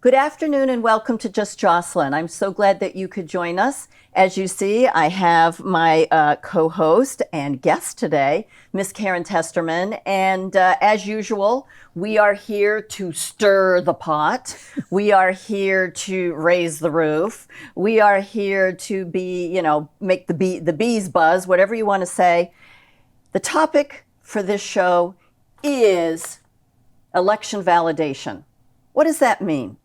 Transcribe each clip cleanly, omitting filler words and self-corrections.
Good afternoon and welcome to Just Jocelyn. I'm so glad that you could join us. As you see, I have my co-host and guest today, Miss Karen Testerman. And as usual, we are here to stir the pot. We are here to raise the roof. We are here to make the bees buzz, whatever you want to say. The topic for this show is election validation. What does that mean?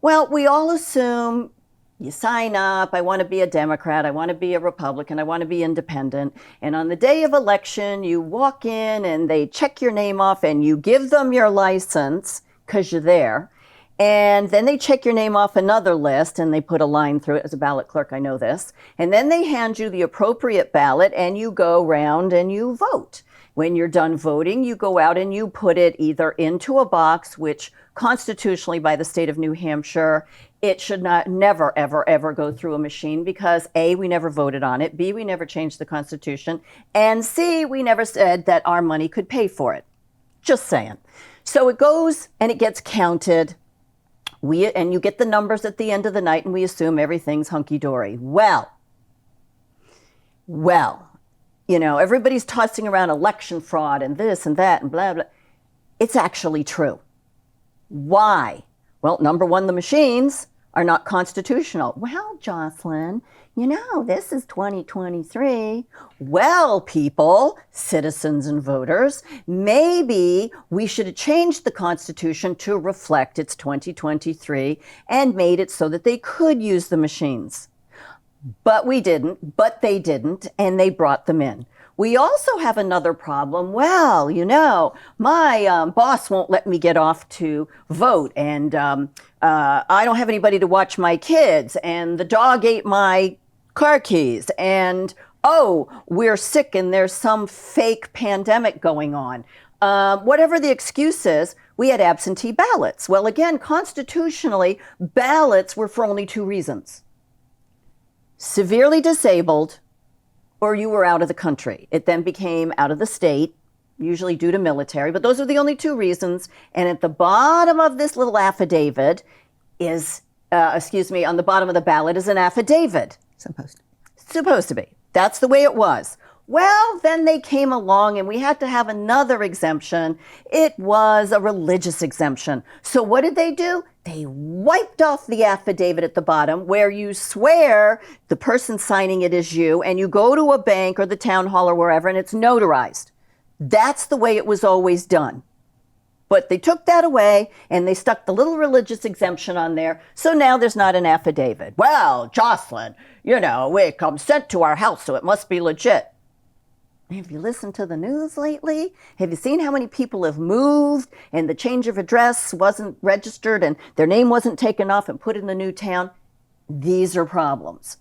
Well, we all assume you sign up, I want to be a Democrat, I want to be a Republican, I want to be independent. And on the day of election, you walk in and they check your name off and you give them your license because you're there. And then they check your name off another list and they put a line through it. As a ballot clerk, I know this. And then they hand you the appropriate ballot and you go around and you vote. When you're done voting, you go out and you put it either into a box, which constitutionally by the state of New Hampshire, it should never, ever, ever go through a machine because A, we never voted on it, B, we never changed the Constitution, and C, we never said that our money could pay for it. Just saying. So it goes and it gets counted. And you get the numbers at the end of the night and we assume everything's hunky-dory. Well, everybody's tossing around election fraud and this and that and blah, blah. It's actually true. Why? Well, number one, the machines are not constitutional. Well, Jocelyn, this is 2023. Well, people, citizens and voters, maybe we should have changed the Constitution to reflect it's 2023 and made it so that they could use the machines. But they didn't, and they brought them in. We also have another problem. Well, my boss won't let me get off to vote, and I don't have anybody to watch my kids, and the dog ate my car keys, and we're sick and there's some fake pandemic going on. Whatever the excuse is, we had absentee ballots. Well, again, constitutionally, ballots were for only two reasons. Severely disabled, or you were out of the country. It then became out of the state, usually due to military, but those are the only two reasons. And at the bottom of this little affidavit is, on the bottom of the ballot is an affidavit. Supposed to be. That's the way it was. Well, then they came along and we had to have another exemption. It was a religious exemption. So what did they do? They wiped off the affidavit at the bottom where you swear the person signing it is you, and you go to a bank or the town hall or wherever and it's notarized. That's the way it was always done. But they took that away and they stuck the little religious exemption on there. So now there's not an affidavit. Well, Jocelyn, it comes sent to our house, so it must be legit. Have you listened to the news lately? Have you seen how many people have moved and the change of address wasn't registered and their name wasn't taken off and put in the new town? These are problems.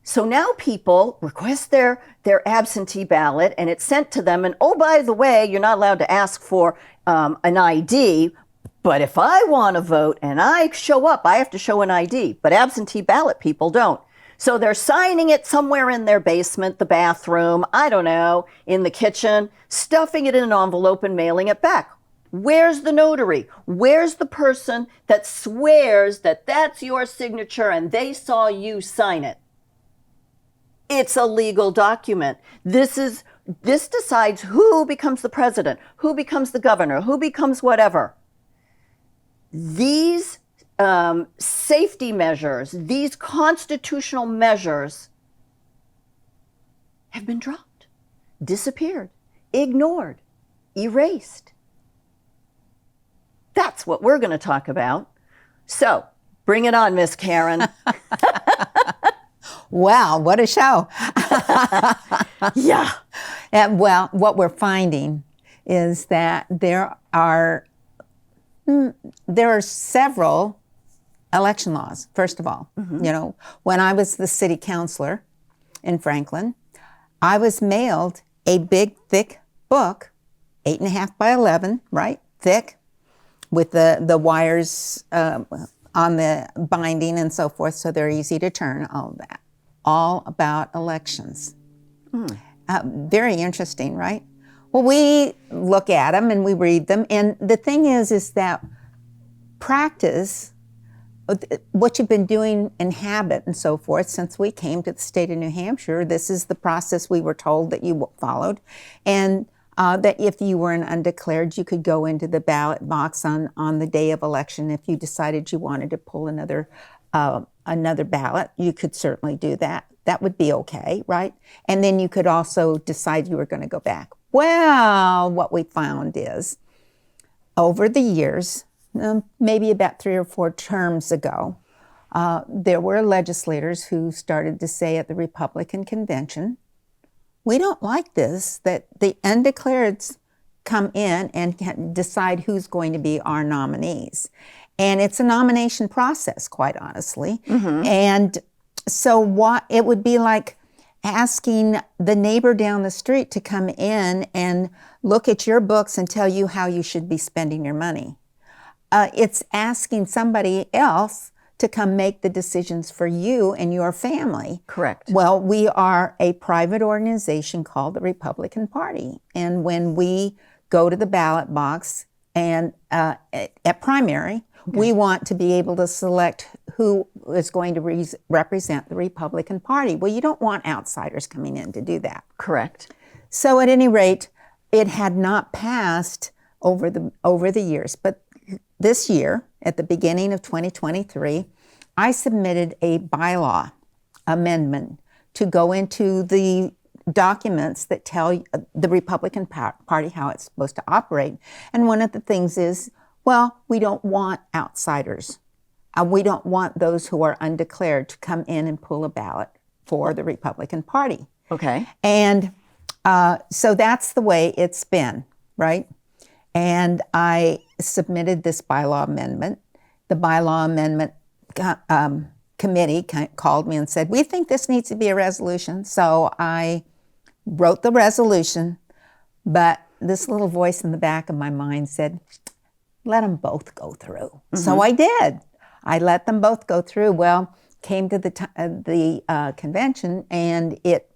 So now people request their absentee ballot and it's sent to them. And by the way, you're not allowed to ask for an ID. But if I want to vote and I show up, I have to show an ID. But absentee ballot people don't. So they're signing it somewhere in their basement, the bathroom, I don't know, in the kitchen, stuffing it in an envelope and mailing it back. Where's the notary? Where's the person that swears that that's your signature and they saw you sign it? It's a legal document. This decides who becomes the president, who becomes the governor, who becomes whatever. These safety measures, these constitutional measures have been dropped, disappeared, ignored, erased. That's what we're going to talk about. So bring it on, Miss Karen. Wow, what a show. Yeah. And, what we're finding is that there are several election laws, first of all. Mm-hmm. When I was the city councilor in Franklin, I was mailed a big, thick book, 8.5 by 11, right? Thick, with the wires on the binding and so forth, so they're easy to turn, all of that. All about elections. Very interesting, right? Well, we look at them and we read them, and the thing is that practice what you've been doing in habit and so forth since we came to the state of New Hampshire. This is the process we were told that you followed, and that if you were an undeclared, you could go into the ballot box on the day of election. If you decided you wanted to pull another ballot, you could certainly do that. That would be okay, right? And then you could also decide you were going to go back. Well, what we found is over the years, maybe about 3 or 4 terms ago, there were legislators who started to say at the Republican convention, we don't like this, that the undeclareds come in and can decide who's going to be our nominees. And it's a nomination process, quite honestly. And so what it would be like asking the neighbor down the street to come in and look at your books and tell you how you should be spending your money. It's asking somebody else to come make the decisions for you and your family. Correct. Well, we are a private organization called the Republican Party. And when we go to the ballot box and at primary, we want to be able to select who is going to represent the Republican Party. Well, you don't want outsiders coming in to do that. Correct. So at any rate, it had not passed over the years. But this year, at the beginning of 2023, I submitted a bylaw amendment to go into the documents that tell the Republican Party how it's supposed to operate. And one of the things is, well, we don't want outsiders. We don't want those who are undeclared to come in and pull a ballot for the Republican Party. Okay. And so that's the way it's been, right? And I submitted this bylaw amendment. The bylaw amendment committee called me and said, we think this needs to be a resolution. So I wrote the resolution, but this little voice in the back of my mind said, let them both go through. So I did. I let them both go through. Well, came to the convention, and it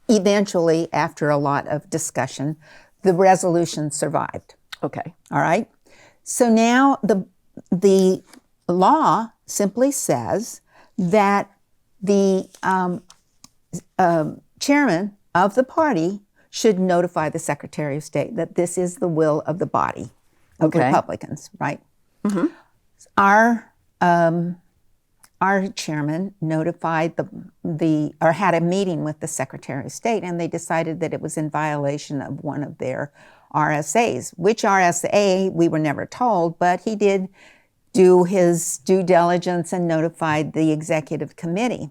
eventually, after a lot of discussion, the resolution survived. Okay. All right. So now the law simply says that the chairman of the party should notify the Secretary of State that this is the will of the body of Republicans, right? Our chairman notified or had a meeting with the Secretary of State, and they decided that it was in violation of one of their RSAs. Which RSA, we were never told, but he did do his due diligence and notified the executive committee.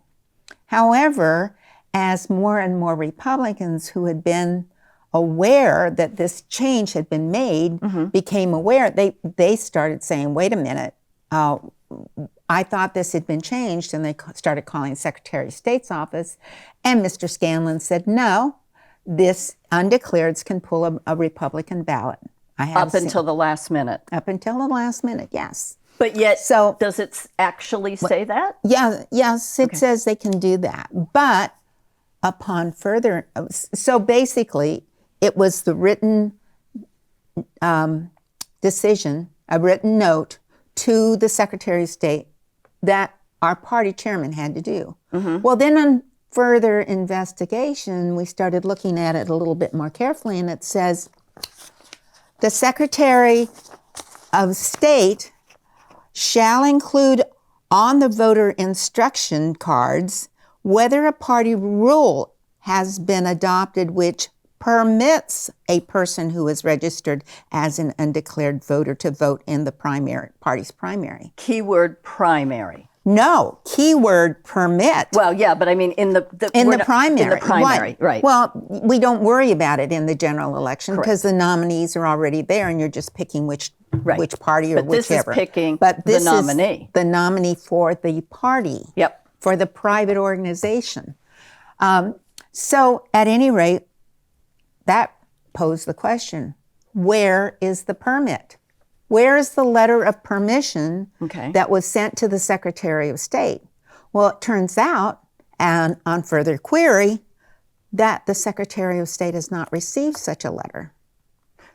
However, as more and more Republicans who had been aware that this change had been made became aware, they started saying, wait a minute, I thought this had been changed, and they started calling the Secretary of State's office, and Mr. Scanlon said, no, this undeclareds can pull a Republican ballot. Up until the last minute. Up until the last minute, yes. But yet, so does it actually say that? Yeah, yes, it says they can do that. But upon further, so basically, it was the written decision, a written note to the Secretary of State that our party chairman had to do. Well, then on further investigation, we started looking at it a little bit more carefully, and it says the Secretary of State shall include on the voter instruction cards whether a party rule has been adopted which permits a person who is registered as an undeclared voter to vote in the party's primary. Keyword primary. No, keyword permit. Well, yeah, but I mean in the primary. In the primary, right. Well, we don't worry about it in the general election because the nominees are already there, and you're just picking which party or but whichever. This is picking but this the nominee. Is the nominee for the party. Yep. For the private organization. So at any rate, that posed the question, where is the permit? Where is the letter of permission that was sent to the Secretary of State? Well, it turns out, and on further query, that the Secretary of State has not received such a letter.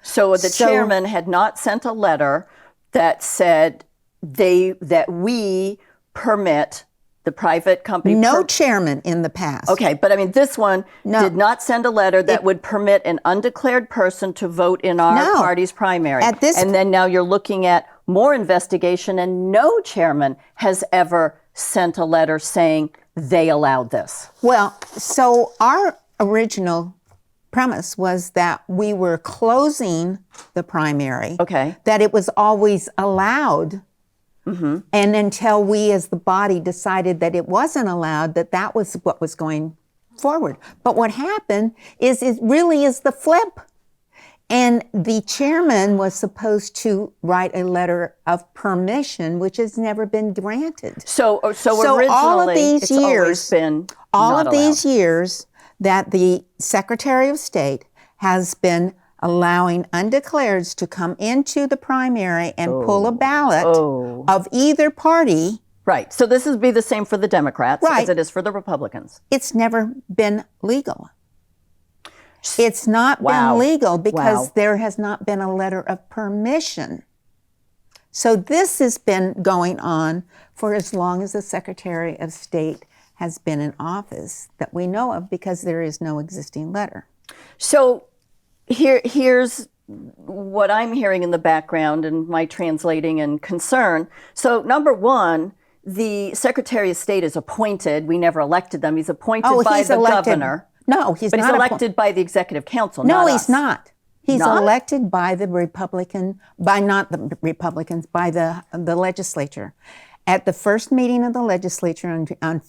So the chairman had not sent a letter that said, that we permit the private company. No chairman in the past. Okay, but I mean, this one did not send a letter that would permit an undeclared person to vote in our party's primary. And then now you're looking at more investigation, and no chairman has ever sent a letter saying they allowed this. Well, so our original premise was that we were closing the primary. Okay. That it was always allowed. And until we as the body decided that it wasn't allowed, that was what was going forward. But what happened is it really is the flip. And the chairman was supposed to write a letter of permission, which has never been granted. So originally, all of these it's years, always been all not of these years that the Secretary of State has been allowing undeclareds to come into the primary and pull a ballot of either party. Right. So this would be the same for the Democrats Right. as it is for the Republicans. It's never been legal. It's not been legal because there has not been a letter of permission. So this has been going on for as long as the Secretary of State has been in office that we know of, because there is no existing letter. So here's what I'm hearing in the background and my translating and concern. So number one, the Secretary of State is appointed. We never elected them. He's appointed by the governor. No, he's but not. But he's elected by the executive council. No, not he's us. not. He's Not? elected by the not the Republicans, by the legislature. At the first meeting of the legislature on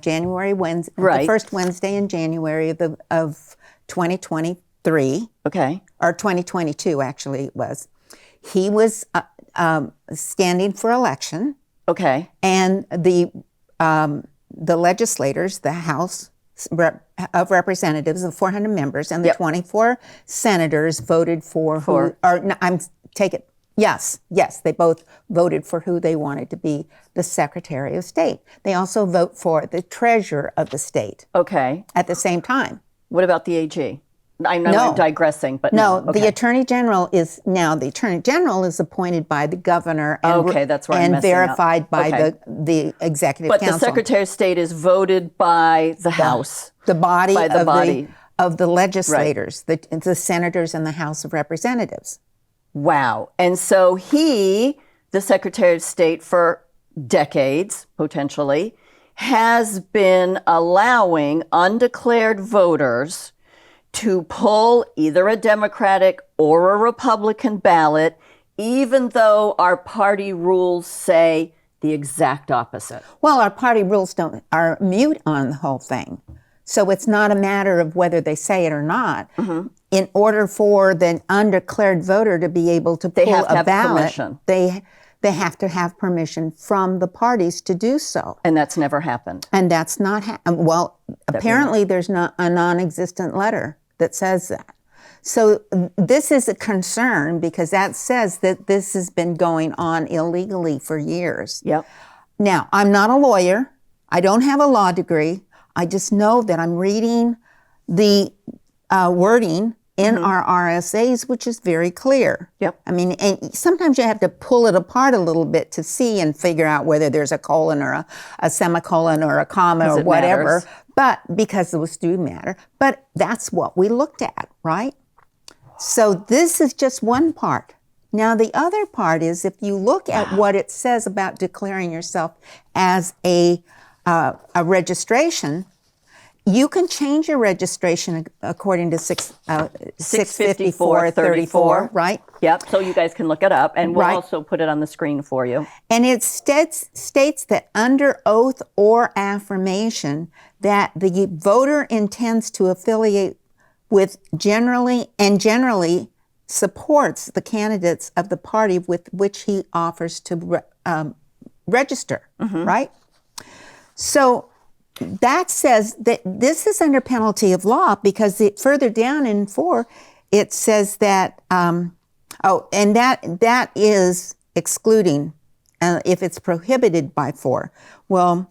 January Wednesday, Right. the first Wednesday in January of 2023, Okay. or 2022 actually it was, he was standing for election, Okay. and the legislators, the House of Representatives of 400 members, and the 24 senators voted Yes, they both voted for who they wanted to be the Secretary of State. They also vote for the Treasurer of the state Okay. at the same time. What about the AG? I know I'm digressing, but No, Okay. the Attorney General is appointed by the governor and, that's where I'm messing verified up. by Okay. the Executive But Council. the Secretary of State is voted by the House. The body, By the body. of the legislators, the senators and the House of Representatives. Wow. And so the Secretary of State for decades, potentially, has been allowing undeclared voters to pull either a Democratic or a Republican ballot, even though our party rules say the exact opposite. Well, our party rules are mute on the whole thing. So it's not a matter of whether they say it or not. Mm-hmm. In order for the undeclared voter to be able to pull have to a have ballot, permission. they have to have permission from the parties to do so. And that's never happened. And that's not, apparently there's not a non-existent letter that says that. So this is a concern because that says that this has been going on illegally for years. Yep. Now, I'm not a lawyer. I don't have a law degree. I just know that I'm reading the wording in our RSAs, which is very clear. Yep. I mean, and sometimes you have to pull it apart a little bit to see and figure out whether there's a colon or a semicolon or a comma or whatever. Matters. But because those do matter. But that's what we looked at, right? So this is just one part. Now, the other part is if you look at what it says about declaring yourself as a registration, you can change your registration according to 654-34, right? Yep. So you guys can look it up, and we'll Right. also put it on the screen for you. And it states that under oath or affirmation that the voter intends to affiliate with generally supports the candidates of the party with which he offers to register, right? So that says that this is under penalty of law because further down in 4, it says that, and that is excluding if it's prohibited by 4. Well,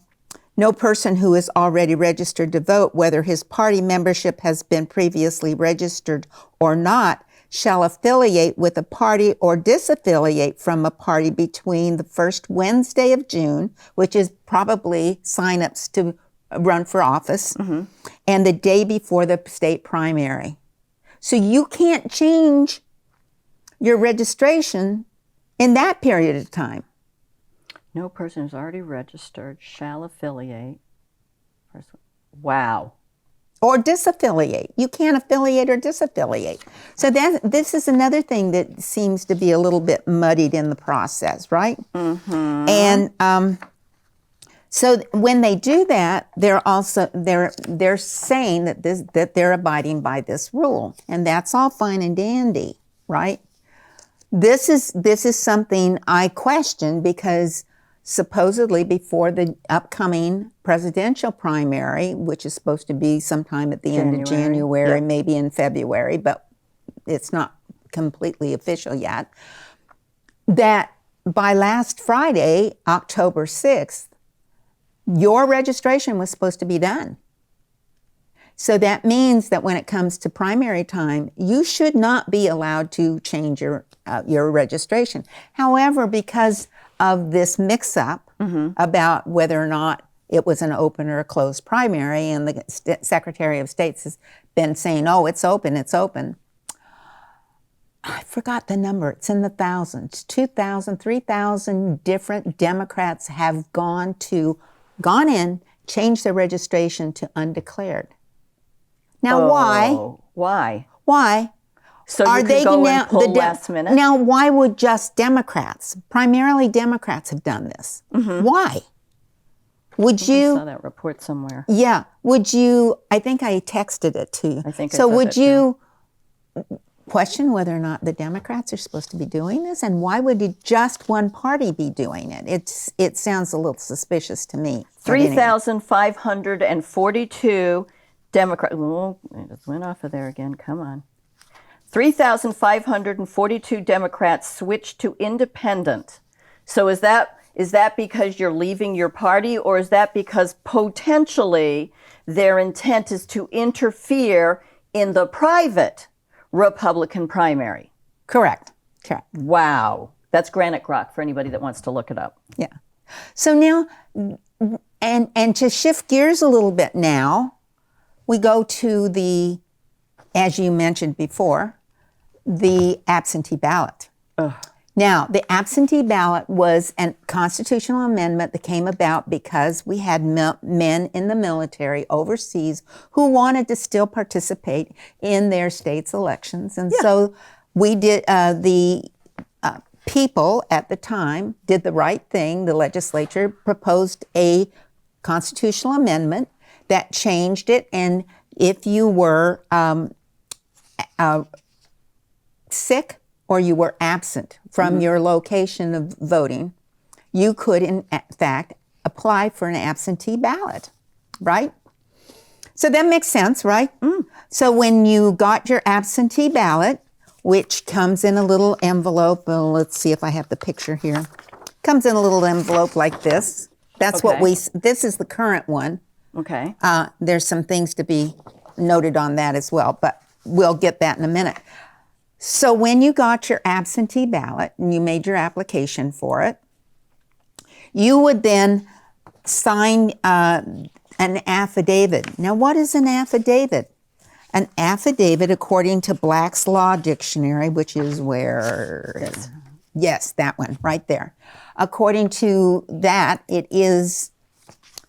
no person who is already registered to vote, whether his party membership has been previously registered or not, shall affiliate with a party or disaffiliate from a party between the first Wednesday of June, which is probably signups to run for office, and the day before the state primary. So you can't change your registration in that period of time. No person who's already registered shall affiliate. Wow. Or disaffiliate. You can't affiliate or disaffiliate. So this is another thing that seems to be a little bit muddied in the process, right? And so when they do that, they're saying that they're abiding by this rule, and that's all fine and dandy, right? This is something I question, because supposedly before the upcoming presidential primary, which is supposed to be sometime at the end of January, maybe in February, but it's not completely official yet, that by last Friday, October 6th, your registration was supposed to be done. So that means that when it comes to primary time, you should not be allowed to change your registration. However, because of this mix-up about whether or not it was an open or a closed primary, and the Secretary of State has been saying, oh, it's open, it's open. I forgot the number. It's in the thousands. 2,000, 3,000 different Democrats have gone in, changed their registration to undeclared. Now, Why? Why? So you can go and pull last minute? Now, why would just Democrats, primarily Democrats, have done this? Why? Would you? I saw that report somewhere. Yeah. Would you? I think I texted it to you. I think so. I saw Would that you question whether or not the Democrats are supposed to be doing this, and why would just one party be doing it? It sounds a little suspicious to me. 3,542 Democrats. Oh, it just went off of there again. Come on. 3,542 Democrats switched to independent. So is that because you're leaving your party, or is that because potentially their intent is to interfere in the private Republican primary? Correct. Wow. That's granite rock for anybody that wants to look it up. Yeah. So now, and to shift gears a little bit now, we go to the, as you mentioned before, the absentee ballot. Now, the absentee ballot was a constitutional amendment that came about because we had men in the military overseas who wanted to still participate in their state's elections. And so we did, the people at the time did the right thing. The legislature proposed a constitutional amendment that changed it. And if you were sick or you were absent from your location of voting, you could, in fact, apply for an absentee ballot, right? So that makes sense, right? So when you got your absentee ballot, which comes in a little envelope, well, let's see if I have the picture here. Comes in a little envelope like this. That's what this is the current one. Okay. There's some things to be noted on that as well, but we'll get that in a minute. So when you got your absentee ballot and you made your application for it, you would then sign an affidavit. Now, what is an affidavit? An affidavit, according to Black's Law Dictionary, which is where? Yes, that one right there. According to that, it is,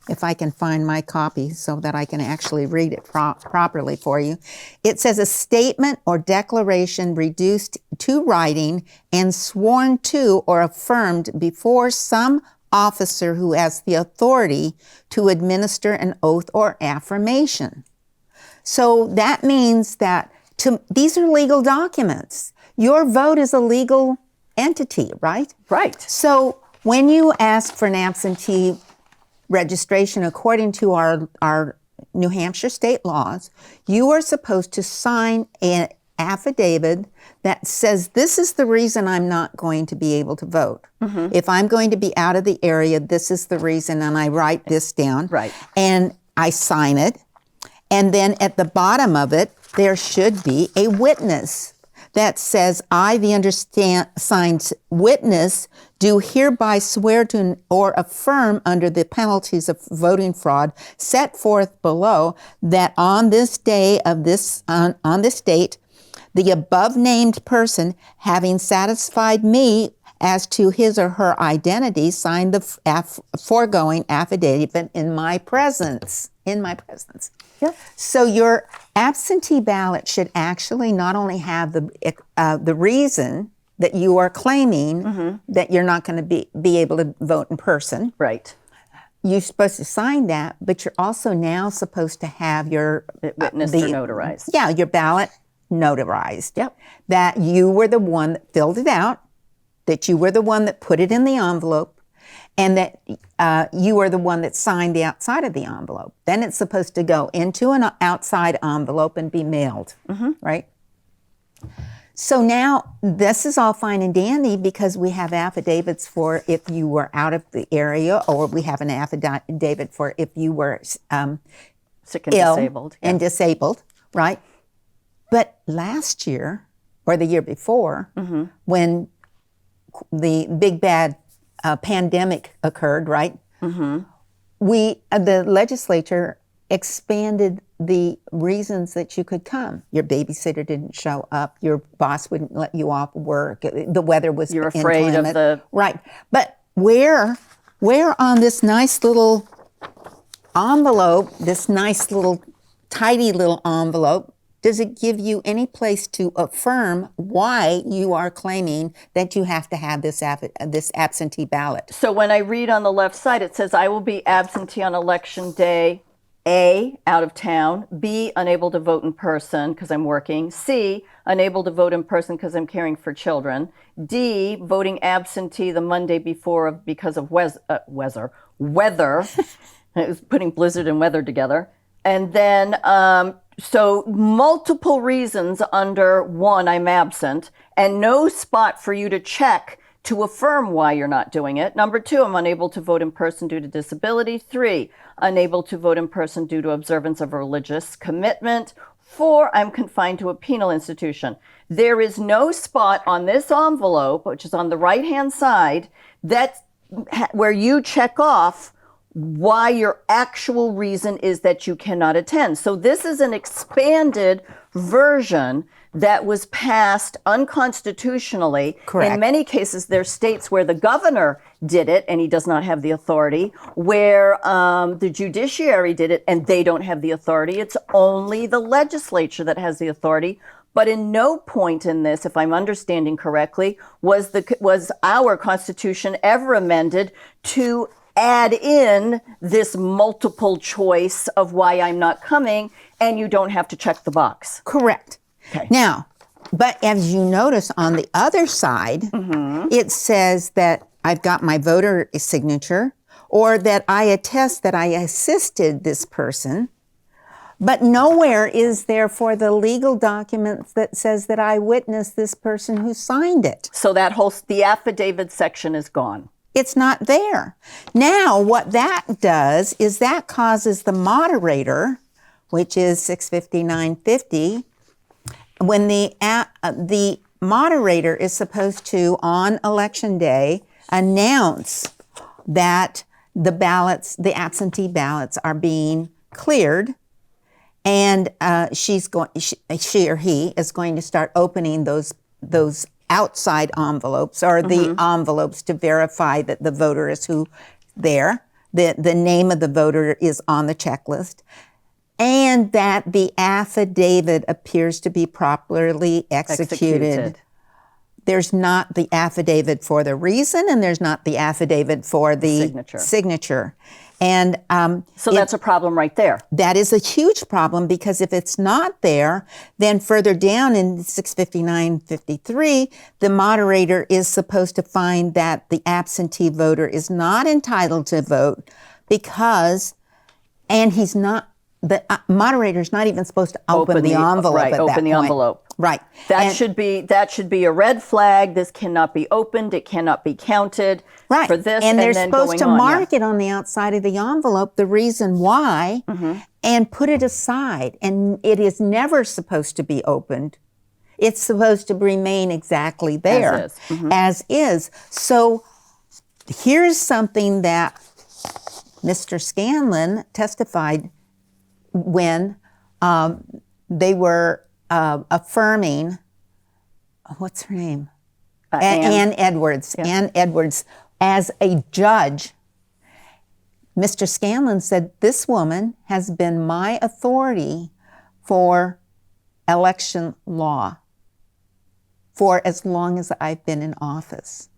if I can find my copy so that I can actually read it properly for you. It says a statement or declaration reduced to writing and sworn to or affirmed before some officer who has the authority to administer an oath or affirmation. So that means that these are legal documents. Your vote is a legal entity, right? Right. So when you ask for an absentee registration, according to our New Hampshire state laws, you are supposed to sign an affidavit that says, this is the reason I'm not going to be able to vote. If I'm going to be out of the area, this is the reason, and I write this down. Right. And I sign it. And then at the bottom of it, there should be a witness that says, I, the undersigned witness, do hereby swear to or affirm under the penalties of voting fraud set forth below that on this day of this, on this date, the above named person, having satisfied me as to his or her identity, signed the foregoing affidavit in my presence. In my presence. Yep. So your absentee ballot should actually not only have the reason that you are claiming that you're not going to be able to vote in person. Right. You're supposed to sign that, but you're also now supposed to have your Witnessed or notarized. Yeah, your ballot notarized. Yep. That you were the one that filled it out, that you were the one that put it in the envelope, and that you are the one that signed the outside of the envelope. Then it's supposed to go into an outside envelope and be mailed, right? So now this is all fine and dandy because we have affidavits for if you were out of the area, or we have an affidavit for if you were Sick and ill disabled. and disabled, right? But last year, or the year before, when the big bad pandemic occurred, right? The legislature expanded the reasons that you could come. Your babysitter didn't show up. Your boss wouldn't let you off work. The weather was You're afraid inclement. of the... Right. But where on this nice little envelope, this nice little tidy little envelope, does it give you any place to affirm why you are claiming that you have to have this absentee ballot? So when I read on the left side, it says, I will be absentee on election day, A, out of town, B, unable to vote in person because I'm working, C, unable to vote in person because I'm caring for children, D, voting absentee the Monday before because of weather. It was putting blizzard and weather together. And then, so multiple reasons under one, I'm absent, and no spot for you to check to affirm why you're not doing it. Number two, I'm unable to vote in person due to disability. 3, unable to vote in person due to observance of a religious commitment. 4, I'm confined to a penal institution. There is no spot on this envelope, which is on the right-hand side, that's where you check off why your actual reason is that you cannot attend. So this is an expanded version that was passed unconstitutionally. Correct. In many cases, there's states where the governor did it and he does not have the authority, where the judiciary did it and they don't have the authority. It's only the legislature that has the authority. But in no point in this, if I'm understanding correctly, was our Constitution ever amended to add in this multiple choice of why I'm not coming, and you don't have to check the box. Correct. Okay. Now, but as you notice on the other side, it says that I've got my voter signature, or that I attest that I assisted this person, but nowhere is there for the legal documents that says that I witnessed this person who signed it. So the affidavit section is gone. It's not there. Now, what that does is that causes the moderator, which is 65950, when the moderator is supposed to, on election day, announce that the absentee ballots are being cleared, and she or he is going to start opening those outside envelopes, or the envelopes, to verify that the voter is who there, the name of the voter is on the checklist, and that the affidavit appears to be properly executed. There's not the affidavit for the reason, and there's not the affidavit for the signature. And so that's a problem right there. That is a huge problem, because if it's not there, then further down in 65953, the moderator is supposed to find that the absentee voter is not entitled to vote because, and he's not, the moderator is not even supposed to open the envelope right, at that open the point. envelope. Right. That should be a red flag. This cannot be opened. It cannot be counted. Right. For this, and they're then supposed to going on, mark it on the outside of the envelope, the reason why, and put it aside. And it is never supposed to be opened. It's supposed to remain exactly there. As is. Mm-hmm. As is. So here's something that Mr. Scanlon testified when they were affirming, what's her name? Ann Edwards. Yeah. Ann Edwards as a judge. Mr. Scanlon said, this woman has been my authority for election law for as long as I've been in office.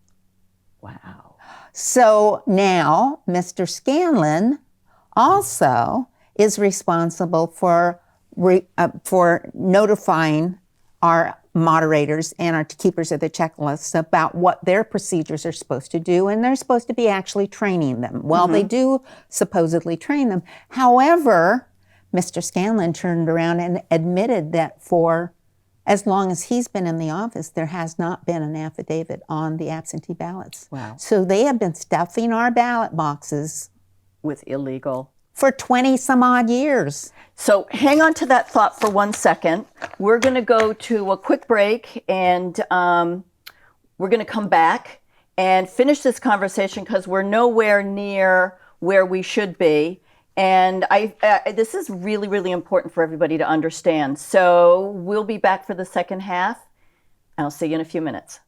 Wow. So now Mr. Scanlon also is responsible for notifying our moderators and our keepers of the checklists about what their procedures are supposed to do, and they're supposed to be actually training them. Well, they do supposedly train them. However, Mr. Scanlon turned around and admitted that for as long as he's been in the office, there has not been an affidavit on the absentee ballots. Wow. So they have been stuffing our ballot boxes with illegal for 20 some odd years. So hang on to that thought for 1 second. We're going to go to a quick break, and we're going to come back and finish this conversation because we're nowhere near where we should be. And this is really, really important for everybody to understand. So we'll be back for the second half. I'll see you in a few minutes.